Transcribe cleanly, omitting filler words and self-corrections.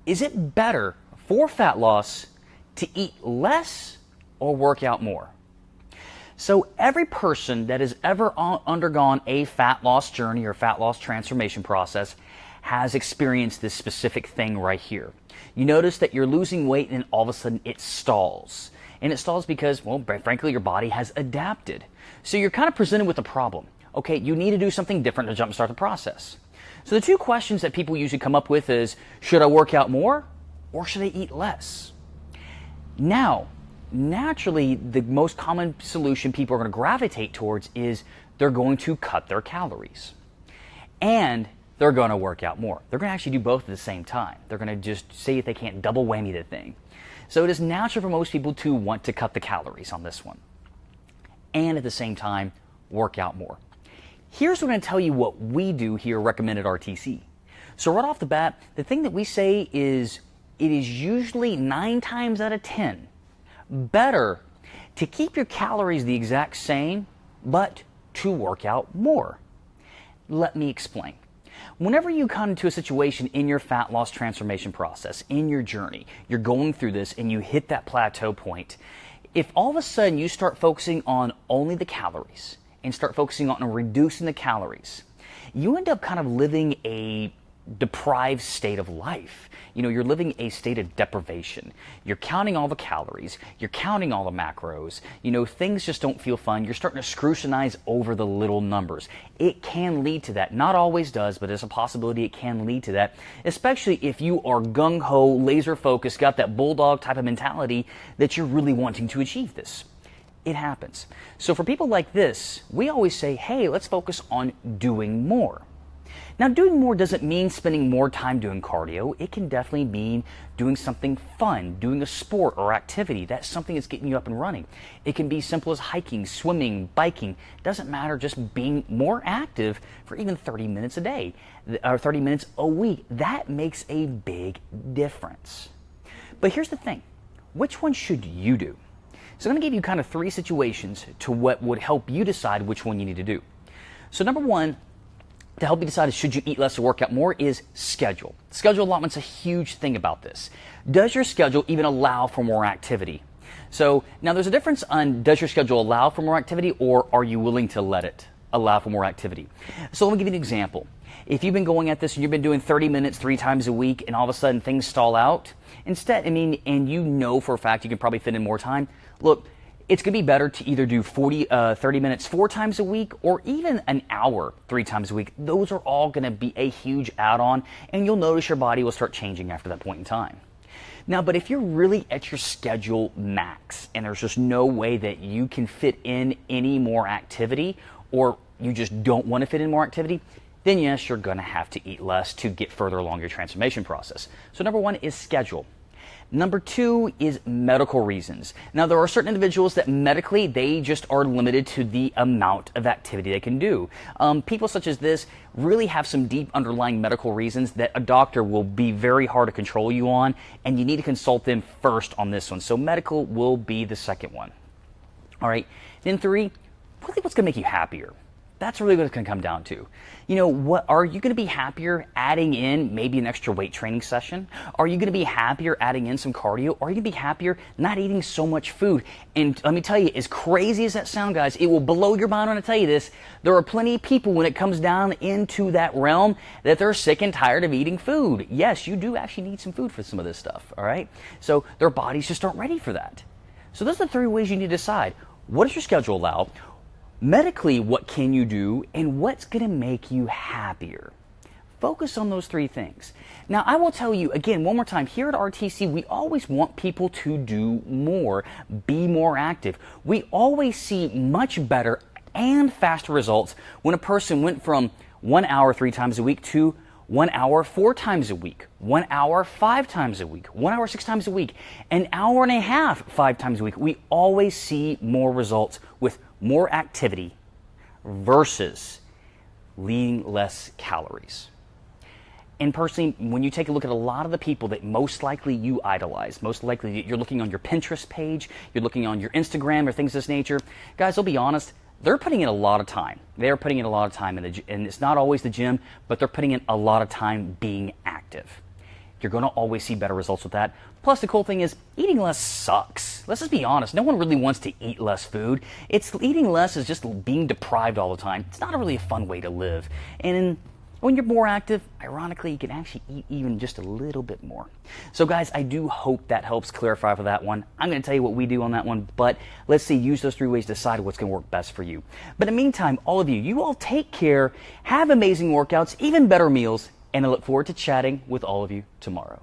Is it better for fat loss to eat less or work out more? So every person that has ever undergone a fat loss journey or fat loss transformation process has experienced this specific thing right here. You notice that you're losing weight and all of a sudden it stalls. And it stalls because, well, frankly, your body has adapted. So you're kind of presented with a problem. Okay, you need to do something different to jumpstart the process. So the two questions that people usually come up with is, should I work out more or should I eat less? Now, naturally, the most common solution people are going to gravitate towards is they're going to cut their calories. And they're going to work out more. They're going to actually do both at the same time. They're going to just see if they can't double whammy the thing. So it is natural for most people to want to cut the calories on this one. And at the same time, work out more. Here's what I'm going to tell you what we do here, recommended RTC. So right off the bat, the thing that we say is it is usually 9 times out of 10 better to keep your calories the exact same, but to work out more. Let me explain. Whenever you come to a situation in your fat loss transformation process, in your journey, you're going through this and you hit that plateau point, if all of a sudden you start focusing on only the calories and start focusing on reducing the calories, you end up kind of living a deprived state of life. You know, you're living a state of deprivation. You're counting all the calories. You're counting all the macros. You know, things just don't feel fun. You're starting to scrutinize over the little numbers. It can lead to that. Not always does, but there's a possibility it can lead to that, especially if you are gung-ho, laser-focused, got that bulldog type of mentality that you're really wanting to achieve this. It happens. So for people like this, we always say, hey, let's focus on doing more. Now, doing more doesn't mean spending more time doing cardio. It can definitely mean doing something fun, doing a sport or activity. That's something that's getting you up and running. It can be simple as hiking, swimming, biking. Doesn't matter, just being more active for even 30 minutes a day or 30 minutes a week. That makes a big difference. But here's the thing. Which one should you do? So I'm going to give you kind of 3 situations to what would help you decide which one you need to do. So number 1, to help you decide should you eat less or work out more is schedule. Schedule allotment's a huge thing about this. Does your schedule even allow for more activity? So now there's a difference on does your schedule allow for more activity or are you willing to let it allow for more activity? So let me give you an example. If you've been going at this and you've been doing 30 minutes 3 times a week and all of a sudden things stall out, instead, and you know for a fact you can probably fit in more time, look, it's going to be better to either do 30 minutes 4 times a week or even an hour 3 times a week. Those are all going to be a huge add-on, and you'll notice your body will start changing after that point in time. Now, but if you're really at your schedule max and there's just no way that you can fit in any more activity or you just don't want to fit in more activity, then yes, you're going to have to eat less to get further along your transformation process. So number 1 is schedule. Number 2 is medical reasons. Now, there are certain individuals that medically, they just are limited to the amount of activity they can do. People such as this really have some deep underlying medical reasons that a doctor will be very hard to control you on, and you need to consult them first on this one. So medical will be the second one. All right. Then 3, really what's going to make you happier? That's really what it's going to come down to. You know, what are you going to be happier adding in maybe an extra weight training session? Are you going to be happier adding in some cardio? Or are you going to be happier not eating so much food? And let me tell you, as crazy as that sounds, guys, it will blow your mind when I tell you this. There are plenty of people when it comes down into that realm that they're sick and tired of eating food. Yes, you do actually need some food for some of this stuff, all right? So their bodies just aren't ready for that. So those are the 3 ways you need to decide. What does your schedule allow? Medically, what can you do, and what's going to make you happier? Focus on those 3 things. Now, I will tell you, again, one more time, here at RTC, we always want people to do more, be more active. We always see much better and faster results when a person went from 1 hour 3 times a week to 1 hour 4 times a week, 1 hour 5 times a week, 1 hour 6 times a week, an hour and a half 5 times a week. We always see more results with more activity versus eating less calories. And personally, when you take a look at a lot of the people that most likely you idolize, most likely you're looking on your Pinterest page, you're looking on your Instagram or things of this nature, guys, I'll be honest, they're putting in a lot of time. They're putting in a lot of time and it's not always the gym, but they're putting in a lot of time being active. You're going to always see better results with that. Plus, the cool thing is eating less sucks. Let's just be honest. No one really wants to eat less food. Eating less is just being deprived all the time. It's not really a fun way to live. And when you're more active, ironically, you can actually eat even just a little bit more. So guys, I do hope that helps clarify for that one. I'm going to tell you what we do on that one, but let's see, use those 3 ways to decide what's going to work best for you. But in the meantime, all of you all take care, have amazing workouts, even better meals, and I look forward to chatting with all of you tomorrow.